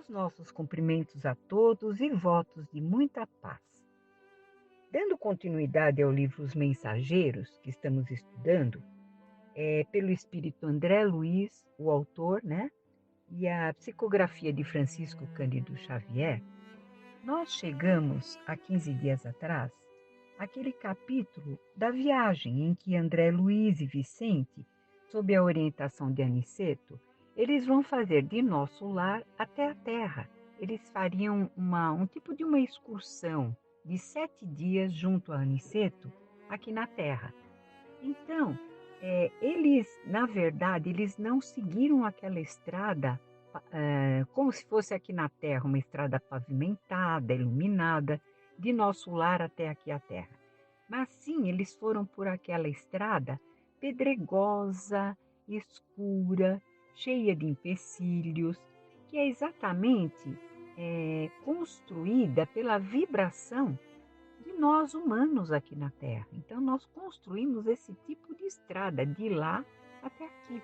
Os nossos cumprimentos a todos e votos de muita paz. Dando continuidade ao livro Os Mensageiros, que estamos estudando, pelo espírito André Luiz, o autor, né? E a psicografia de Francisco Cândido Xavier, nós chegamos, há 15 dias atrás, àquele capítulo da viagem em que André Luiz e Vicente, sob a orientação de Aniceto, eles vão fazer de nosso lar até a terra. Eles fariam um tipo de uma excursão de 7 dias junto a Aniceto, aqui na terra. Então, eles, na verdade, eles não seguiram aquela estrada como se fosse aqui na terra, uma estrada pavimentada, iluminada, de nosso lar até aqui a terra. Mas sim, eles foram por aquela estrada pedregosa, escura, cheia de empecilhos, que é exatamente construída pela vibração de nós humanos aqui na Terra. Então, nós construímos esse tipo de estrada de lá até aqui.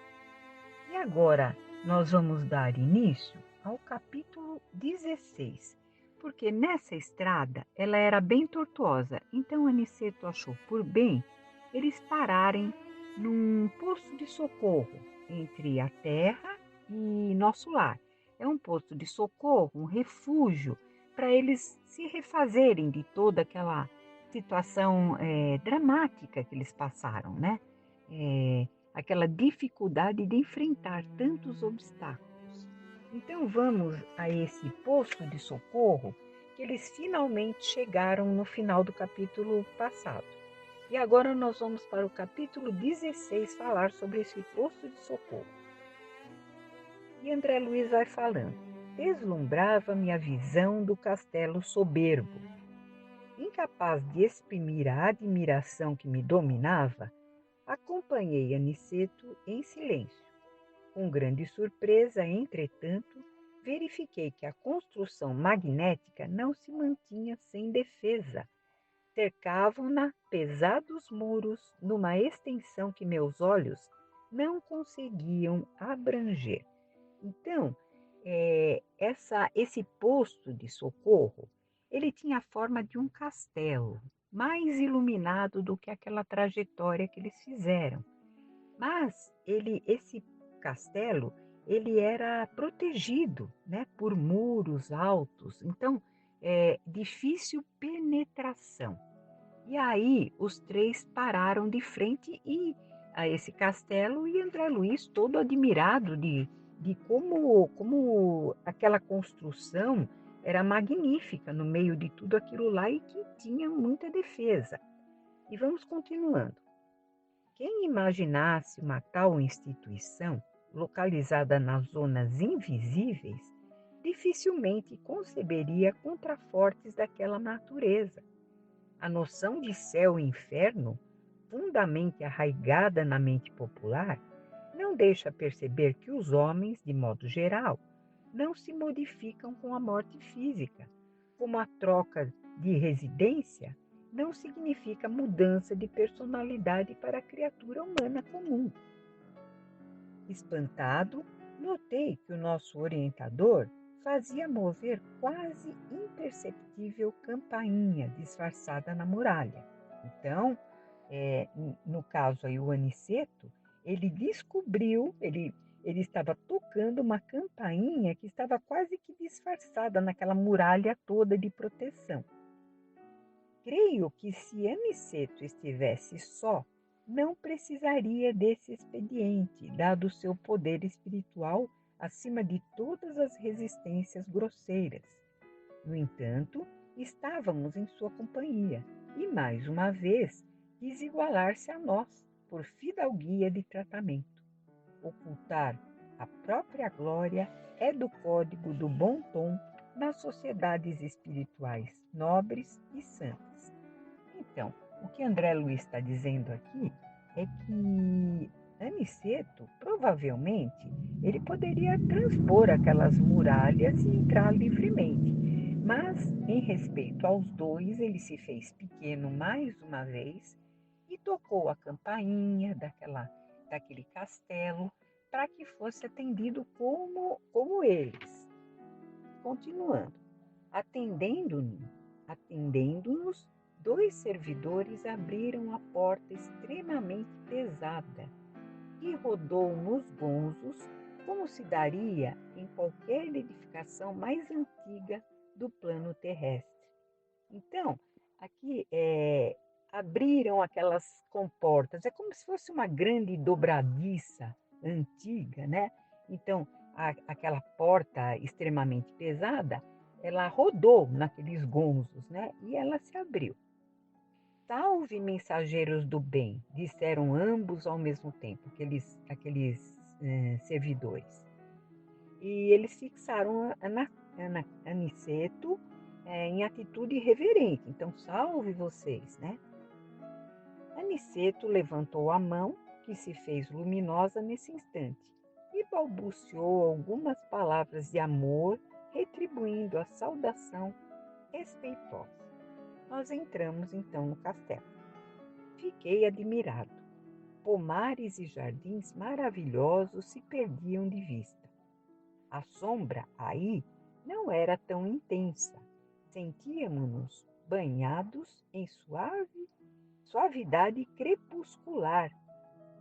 E agora nós vamos dar início ao capítulo 16, porque nessa estrada ela era bem tortuosa. Então, Aniceto achou por bem eles pararem num posto de socorro entre a terra e nosso lar. É um posto de socorro, um refúgio, para eles se refazerem de toda aquela situação dramática que eles passaram, né? Aquela dificuldade de enfrentar tantos obstáculos. Então vamos a esse posto de socorro que eles finalmente chegaram no final do capítulo passado. E agora nós vamos para o capítulo 16 falar sobre esse posto de socorro. E André Luiz vai falando. Deslumbrava-me a visão do castelo soberbo. Incapaz de exprimir a admiração que me dominava, acompanhei Aniceto em silêncio. Com grande surpresa, entretanto, verifiquei que a construção magnética não se mantinha sem defesa. Cercavam-na pesados muros numa extensão que meus olhos não conseguiam abranger. Então, esse posto de socorro, ele tinha a forma de um castelo, mais iluminado do que aquela trajetória que eles fizeram. Mas esse castelo, ele era protegido, né, por muros altos, então difícil penetração. E aí os três pararam de frente a esse castelo e André Luiz todo admirado de como aquela construção era magnífica no meio de tudo aquilo lá e que tinha muita defesa. E vamos continuando. Quem imaginasse uma tal instituição, localizada nas zonas invisíveis, dificilmente conceberia contrafortes daquela natureza. A noção de céu e inferno, fundamente arraigada na mente popular, não deixa perceber que os homens, de modo geral, não se modificam com a morte física, como a troca de residência não significa mudança de personalidade para a criatura humana comum. Espantado, notei que o nosso orientador fazia mover quase imperceptível campainha disfarçada na muralha. Então, no caso aí o Aniceto, ele descobriu, ele estava tocando uma campainha que estava quase que disfarçada naquela muralha toda de proteção. Creio que se Aniceto estivesse só, não precisaria desse expediente, dado seu poder espiritual acima de todas as resistências grosseiras. No entanto, estávamos em sua companhia e, mais uma vez, quis igualar-se a nós por fidalguia de tratamento. Ocultar a própria glória é do código do bom tom nas sociedades espirituais nobres e santas. Então, o que André Luiz está dizendo aqui é que Aniceto, provavelmente, ele poderia transpor aquelas muralhas e entrar livremente. Mas, em respeito aos dois, ele se fez pequeno mais uma vez e tocou a campainha daquele castelo para que fosse atendido como eles. continuando. Atendendo-nos, 2 servidores abriram a porta extremamente pesada e rodou nos gonzos, como se daria em qualquer edificação mais antiga do plano terrestre. Então, aqui abriram aquelas comportas, é como se fosse uma grande dobradiça antiga, né? Então, aquela porta extremamente pesada, ela rodou naqueles gonzos, né? E ela se abriu. Salve, mensageiros do bem, disseram ambos ao mesmo tempo, aqueles servidores. E eles fixaram Aniceto em atitude reverente. Então, salve vocês, né? Aniceto levantou a mão, que se fez luminosa nesse instante, e balbuciou algumas palavras de amor, retribuindo a saudação respeitosa. Nós entramos então no castelo. Fiquei admirado. Pomares e jardins maravilhosos se perdiam de vista. A sombra aí não era tão intensa. Sentíamos-nos banhados em suavidade crepuscular,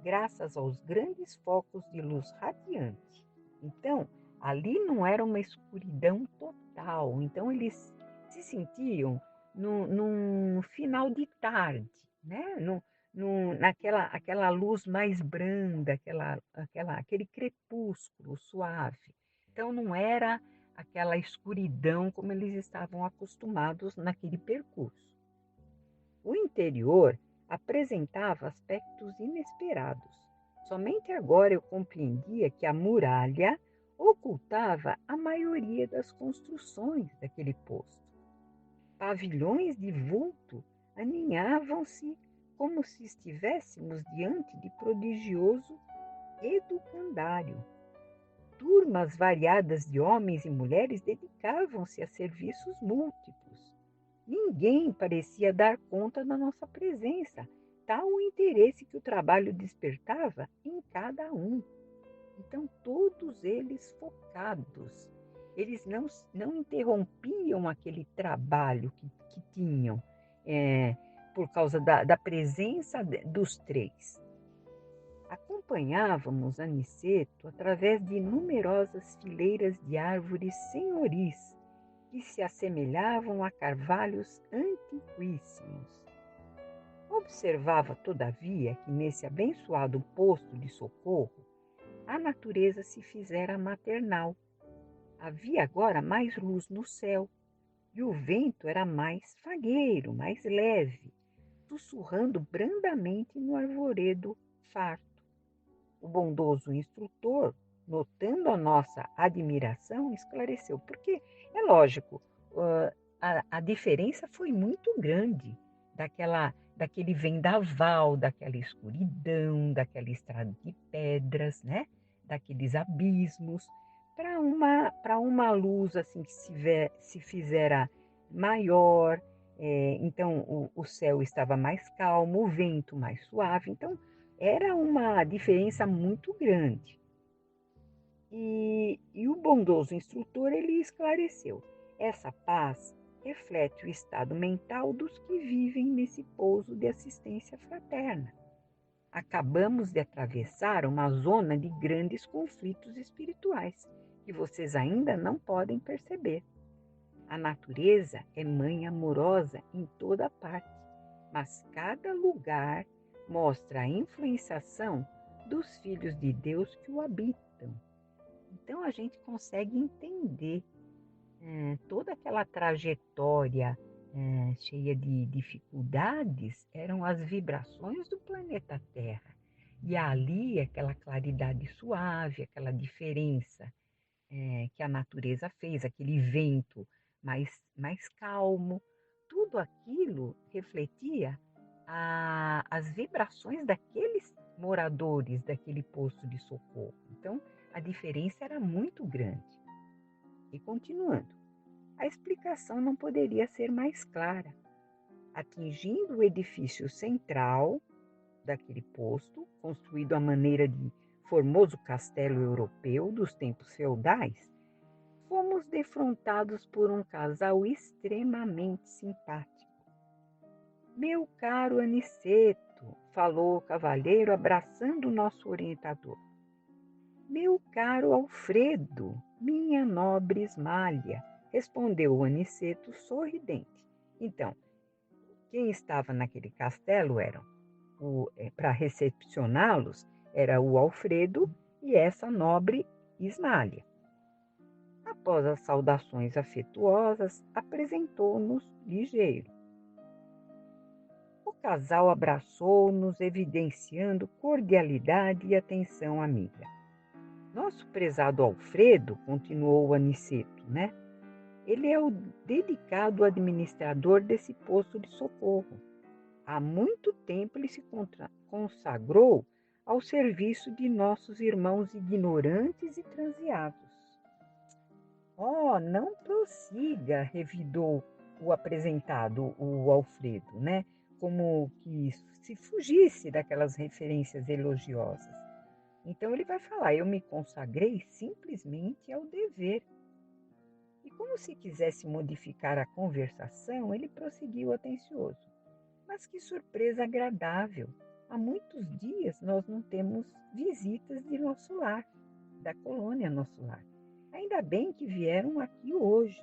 graças aos grandes focos de luz radiante. Então, ali não era uma escuridão total. Então, eles se sentiam num final de tarde, né? Aquela luz mais branda, aquele crepúsculo suave. Então, não era aquela escuridão como eles estavam acostumados naquele percurso. O interior apresentava aspectos inesperados. Somente agora eu compreendia que a muralha ocultava a maioria das construções daquele posto. Pavilhões de vulto aninhavam-se como se estivéssemos diante de prodigioso educandário. Turmas variadas de homens e mulheres dedicavam-se a serviços múltiplos. Ninguém parecia dar conta da nossa presença, tal o interesse que o trabalho despertava em cada um. Então, todos eles focados, eles não interrompiam aquele trabalho que tinham por causa da presença dos 3. Acompanhávamos Aniceto através de numerosas fileiras de árvores senhoris que se assemelhavam a carvalhos antiquíssimos. Observava, todavia, que nesse abençoado posto de socorro, a natureza se fizera maternal. Havia agora mais luz no céu, e o vento era mais fagueiro, mais leve, sussurrando brandamente no arvoredo farto. O bondoso instrutor, notando a nossa admiração, esclareceu, porque é lógico, a diferença foi muito grande daquele vendaval, daquela escuridão, daquela estrada de pedras, né? Daqueles abismos, para uma luz assim que se fizera maior, então o céu estava mais calmo, o vento mais suave, então era uma diferença muito grande. E o bondoso instrutor, ele esclareceu, essa paz reflete o estado mental dos que vivem nesse pouso de assistência fraterna. Acabamos de atravessar uma zona de grandes conflitos espirituais que vocês ainda não podem perceber. A natureza é mãe amorosa em toda parte, mas cada lugar mostra a influenciação dos filhos de Deus que o habitam. Então a gente consegue entender toda aquela trajetória cheia de dificuldades eram as vibrações do planeta Terra. E ali aquela claridade suave, aquela diferença que a natureza fez, aquele vento mais calmo, tudo aquilo refletia as vibrações daqueles moradores daquele posto de socorro. Então, a diferença era muito grande. E continuando, a explicação não poderia ser mais clara. Atingindo o edifício central daquele posto, construído à maneira de formoso castelo europeu dos tempos feudais, fomos defrontados por um casal extremamente simpático. Meu caro Aniceto, falou o cavalheiro abraçando o nosso orientador. Meu caro Alfredo, minha nobre Ismália, respondeu o Aniceto sorridente. Então, quem estava naquele castelo para recepcioná-los, era o Alfredo e essa nobre Ismália. Após as saudações afetuosas, apresentou-nos ligeiro. O casal abraçou-nos, evidenciando cordialidade e atenção amiga. Nosso prezado Alfredo, continuou o Aniceto, né? Ele é o dedicado administrador desse posto de socorro. Há muito tempo ele se consagrou ao serviço de nossos irmãos ignorantes e transviados. Oh, não prossiga, revidou o apresentado, o Alfredo, né? Como que se fugisse daquelas referências elogiosas. Então ele vai falar, eu me consagrei simplesmente ao dever. E como se quisesse modificar a conversação, ele prosseguiu atencioso. Mas que surpresa agradável! Há muitos dias nós não temos visitas de nosso lar, da colônia nosso lar. Ainda bem que vieram aqui hoje,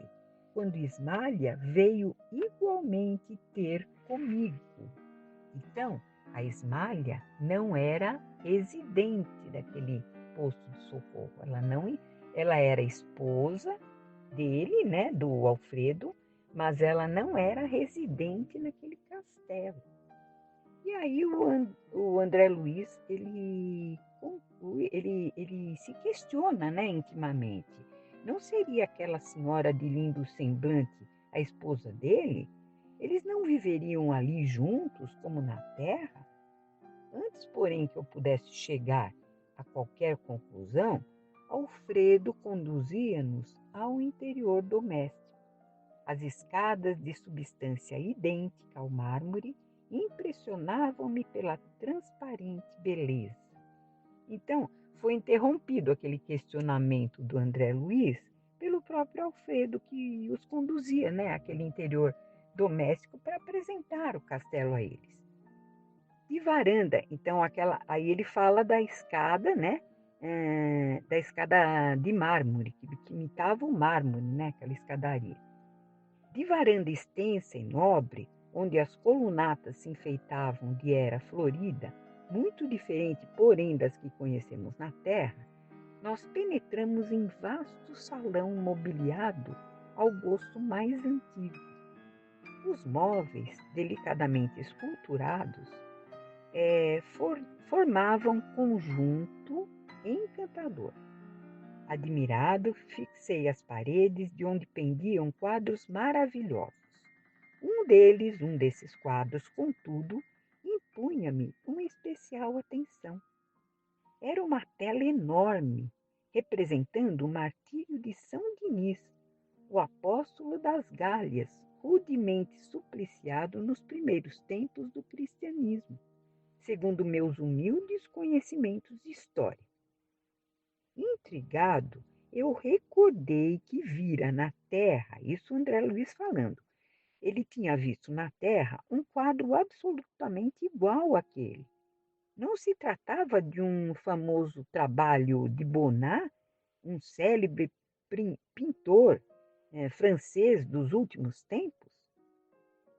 quando Ismália veio igualmente ter comigo. Então, a Ismália não era residente daquele posto de socorro. Ela era esposa dele, né, do Alfredo, mas ela não era residente naquele castelo. E aí o André Luiz, ele conclui, ele se questiona, né, intimamente. Não seria aquela senhora de lindo semblante a esposa dele? Eles não viveriam ali juntos, como na terra? Antes, porém, que eu pudesse chegar a qualquer conclusão, Alfredo conduzia-nos ao interior doméstico. As escadas de substância idêntica ao mármore impressionavam-me pela transparente beleza. Então, foi interrompido aquele questionamento do André Luiz pelo próprio Alfredo, que os conduzia, né, àquele interior doméstico para apresentar o castelo a eles. De varanda, então, aí ele fala da escada, né, da escada de mármore, que imitava o mármore, né, aquela escadaria. De varanda extensa e nobre, onde as colunatas se enfeitavam de era florida, muito diferente, porém, das que conhecemos na terra, nós penetramos em vasto salão mobiliado ao gosto mais antigo. Os móveis, delicadamente esculturados, formavam conjunto encantador. Admirado, fixei as paredes de onde pendiam quadros maravilhosos. Um desses quadros, contudo, impunha-me uma especial atenção. Era uma tela enorme, representando o martírio de São Dinis, o apóstolo das Gálias, rudemente supliciado nos primeiros tempos do cristianismo, segundo meus humildes conhecimentos de história. Intrigado, eu recordei que vira na terra, isso André Luiz falando, ele tinha visto na terra um quadro absolutamente igual àquele. Não se tratava de um famoso trabalho de Bonnat, um célebre pintor francês dos últimos tempos?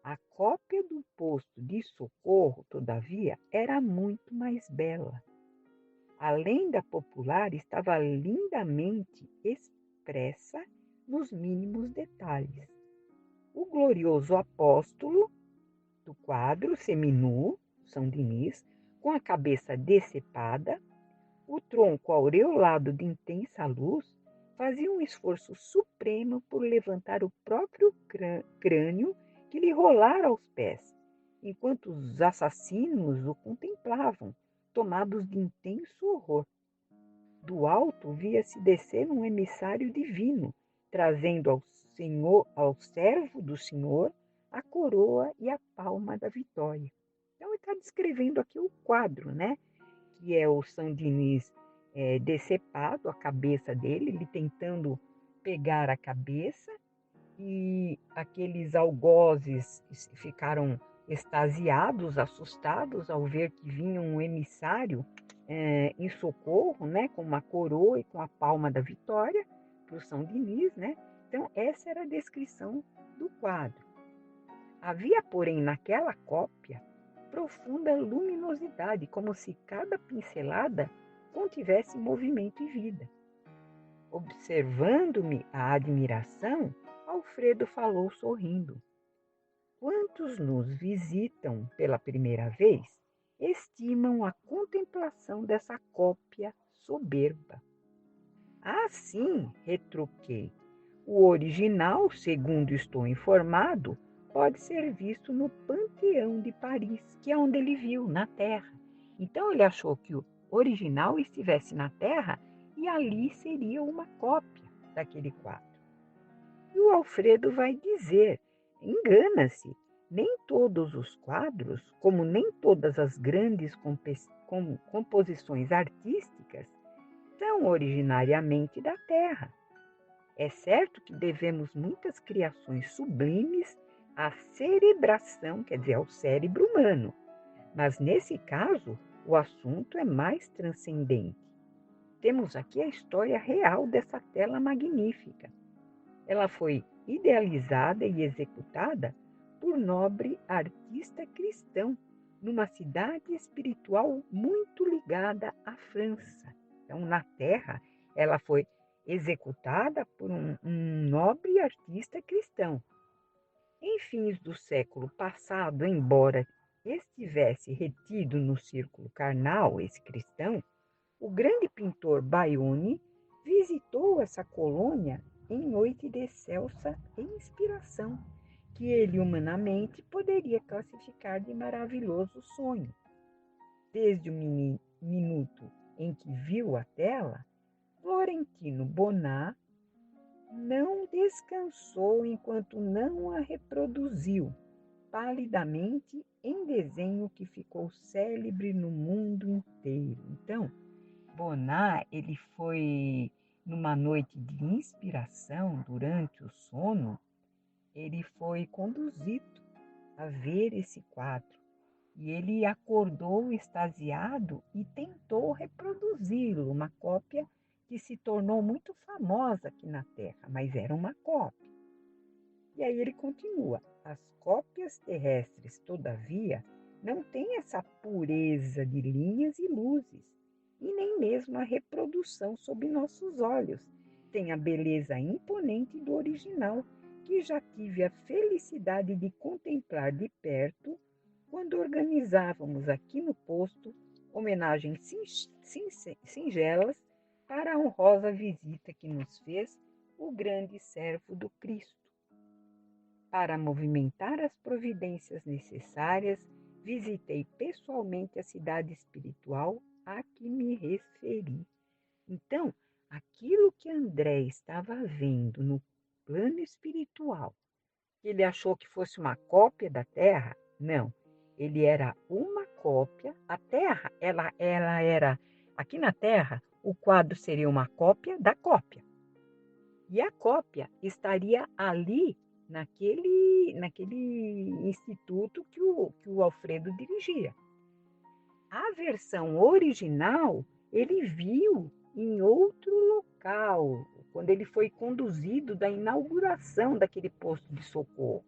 A cópia do posto de socorro, todavia, era muito mais bela. A lenda popular estava lindamente expressa nos mínimos detalhes. O glorioso apóstolo do quadro seminu, São Dinis, com a cabeça decepada, o tronco aureolado de intensa luz, fazia um esforço supremo por levantar o próprio crânio que lhe rolara aos pés, enquanto os assassinos o contemplavam, tomados de intenso horror. Do alto via-se descer um emissário divino, trazendo ao servo do Senhor a coroa e a palma da vitória. Então, ele está descrevendo aqui o quadro, né? Que é o São Dinis decepado, a cabeça dele, ele tentando pegar a cabeça e aqueles algozes ficaram extasiados, assustados ao ver que vinha um emissário em socorro, né, com uma coroa e com a palma da vitória para o São Denis, né? Então essa era a descrição do quadro. Havia, porém, naquela cópia profunda luminosidade, como se cada pincelada contivesse movimento e vida. Observando-me a admiração, Alfredo falou sorrindo. Quantos nos visitam pela primeira vez estimam a contemplação dessa cópia soberba. Assim, retruquei, o original, segundo estou informado, pode ser visto no Panteão de Paris, que é onde ele viu, na Terra. Então ele achou que o original estivesse na Terra e ali seria uma cópia daquele quadro. E o Alfredo vai dizer, engana-se, nem todos os quadros, como nem todas as grandes composições artísticas, são originariamente da Terra. É certo que devemos muitas criações sublimes à cerebração, quer dizer, ao cérebro humano, mas nesse caso o assunto é mais transcendente. Temos aqui a história real dessa tela magnífica. Ela foi idealizada e executada por nobre artista cristão, numa cidade espiritual muito ligada à França. Então, na Terra, ela foi executada por um nobre artista cristão. Em fins do século passado, embora estivesse retido no círculo carnal, esse cristão, o grande pintor Bayoni visitou essa colônia em noite de excelsa inspiração, que ele humanamente poderia classificar de maravilhoso sonho. Desde o minuto em que viu a tela, Florentino Bonnat não descansou enquanto não a reproduziu, palidamente em desenho que ficou célebre no mundo inteiro. Então, Bonnat, ele foi numa noite de inspiração, durante o sono, ele foi conduzido a ver esse quadro. E ele acordou extasiado e tentou reproduzi-lo, uma cópia que se tornou muito famosa aqui na Terra, mas era uma cópia. E aí ele continua: as cópias terrestres, todavia, não têm essa pureza de linhas e luzes, e nem mesmo a reprodução sob nossos olhos tem a beleza imponente do original, que já tive a felicidade de contemplar de perto quando organizávamos aqui no posto homenagens singelas para a honrosa visita que nos fez o grande servo do Cristo. Para movimentar as providências necessárias, visitei pessoalmente a cidade espiritual a que me referi. Então, aquilo que André estava vendo no plano espiritual, ele achou que fosse uma cópia da Terra? Não, ele era uma cópia. A Terra, ela era, aqui na Terra, o quadro seria uma cópia da cópia. E a cópia estaria ali, naquele instituto que o Alfredo dirigia. A versão original ele viu em outro local, quando ele foi conduzido da inauguração daquele posto de socorro.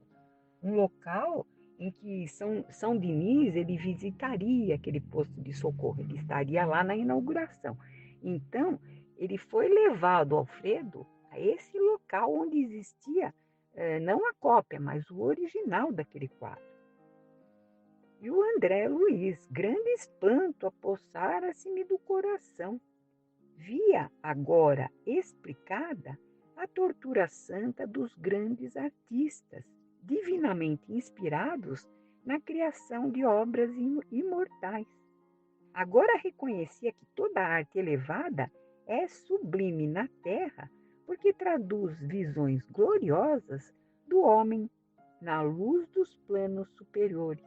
Um local em que São Denis ele visitaria aquele posto de socorro, ele estaria lá na inauguração. Então, ele foi levado, Alfredo, a esse local onde existia não a cópia, mas o original daquele quadro. E o André Luiz, grande espanto apossara-se-me do coração. Via agora explicada a tortura santa dos grandes artistas, divinamente inspirados na criação de obras imortais. Agora reconhecia que toda arte elevada é sublime na terra, porque traduz visões gloriosas do homem na luz dos planos superiores.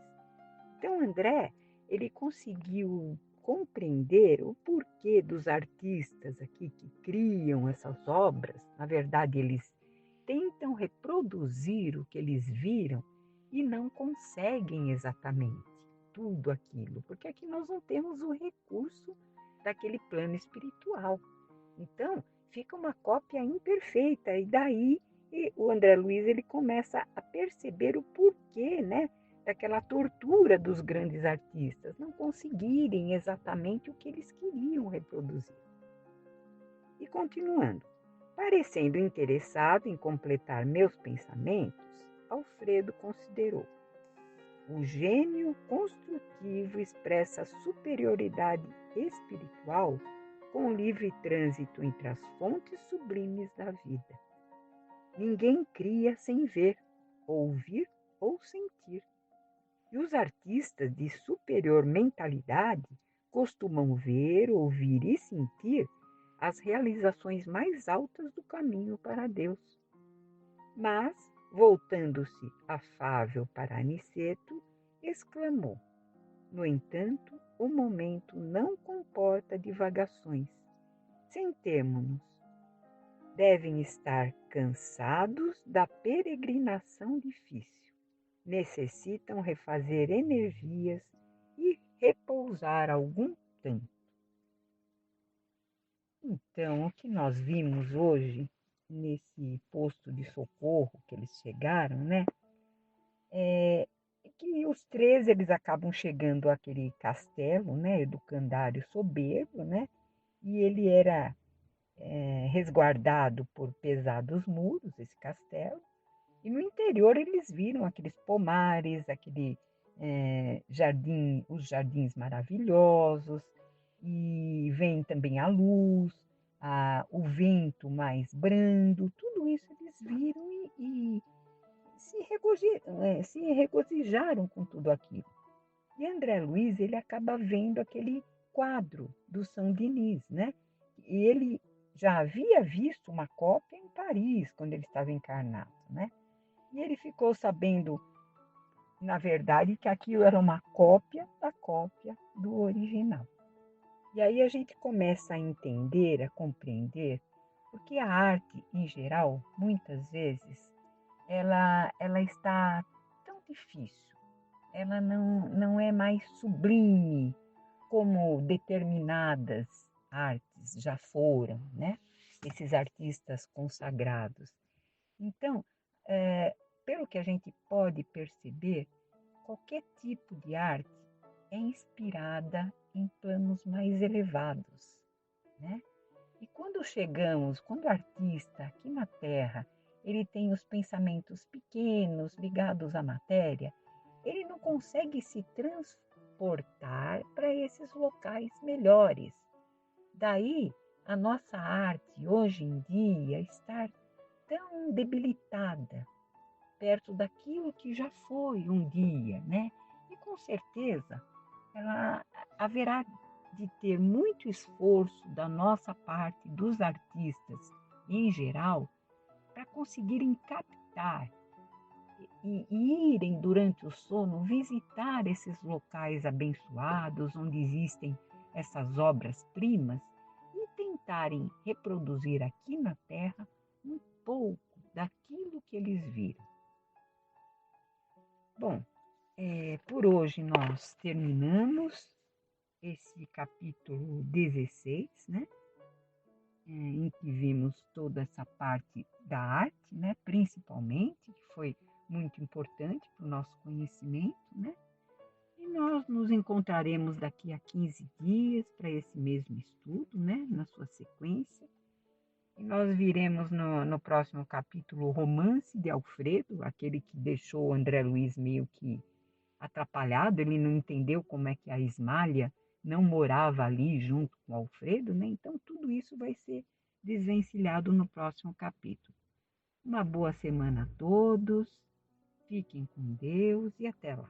Então, André, ele conseguiu compreender o porquê dos artistas aqui que criam essas obras. Na verdade, eles tentam reproduzir o que eles viram e não conseguem exatamente tudo aquilo, porque aqui nós não temos o recurso daquele plano espiritual. Então, fica uma cópia imperfeita e daí o André Luiz ele começa a perceber o porquê, né, daquela tortura dos grandes artistas, não conseguirem exatamente o que eles queriam reproduzir. E continuando, parecendo interessado em completar meus pensamentos, Alfredo considerou: o gênio construtivo expressa a superioridade espiritual com livre trânsito entre as fontes sublimes da vida. Ninguém cria sem ver, ouvir ou sentir. E os artistas de superior mentalidade costumam ver, ouvir e sentir as realizações mais altas do caminho para Deus. Mas, voltando-se afável para Aniceto, exclamou: no entanto, o momento não comporta divagações. Sentemo-nos. Devem estar cansados da peregrinação difícil. Necessitam refazer energias e repousar algum tempo. Então, o que nós vimos hoje nesse posto de socorro que eles chegaram, né? É que os três eles acabam chegando àquele castelo, né? Educandário soberbo, né? E ele era resguardado por pesados muros, esse castelo. E no interior eles viram aqueles pomares, aquele jardim, os jardins maravilhosos, e vem também a luz, o vento mais brando, tudo isso eles viram e se regozijaram com tudo aquilo. E André Luiz, ele acaba vendo aquele quadro do São Denis, né? E ele já havia visto uma cópia em Paris, quando ele estava encarnado, né? E ele ficou sabendo, na verdade, que aquilo era uma cópia da cópia do original. E aí a gente começa a entender, a compreender, porque a arte, em geral, muitas vezes, ela está tão difícil, ela não é mais sublime como determinadas artes já foram, né? Esses artistas consagrados. Então, pelo que a gente pode perceber, qualquer tipo de arte é inspirada em planos mais elevados, né? E quando o artista aqui na Terra, ele tem os pensamentos pequenos ligados à matéria, ele não consegue se transportar para esses locais melhores. Daí, a nossa arte hoje em dia estar tão debilitada perto daquilo que já foi um dia, né? E com certeza ela haverá de ter muito esforço da nossa parte, dos artistas em geral, para conseguirem captar e irem durante o sono visitar esses locais abençoados onde existem essas obras-primas e tentarem reproduzir aqui na Terra um pouco daquilo que eles viram. Bom, por hoje nós terminamos esse capítulo 16, né? Em que vimos toda essa parte da arte, né? Principalmente, que foi muito importante para o nosso conhecimento, né? E nós nos encontraremos daqui a 15 dias para esse mesmo estudo, né? Na sua sequência. E nós viremos no próximo capítulo o Romance de Alfredo, aquele que deixou o André Luiz meio que atrapalhado, ele não entendeu como é que a Ismália não morava ali junto com Alfredo, né? Então tudo isso vai ser desvencilhado no próximo capítulo. Uma boa semana a todos, fiquem com Deus e até lá.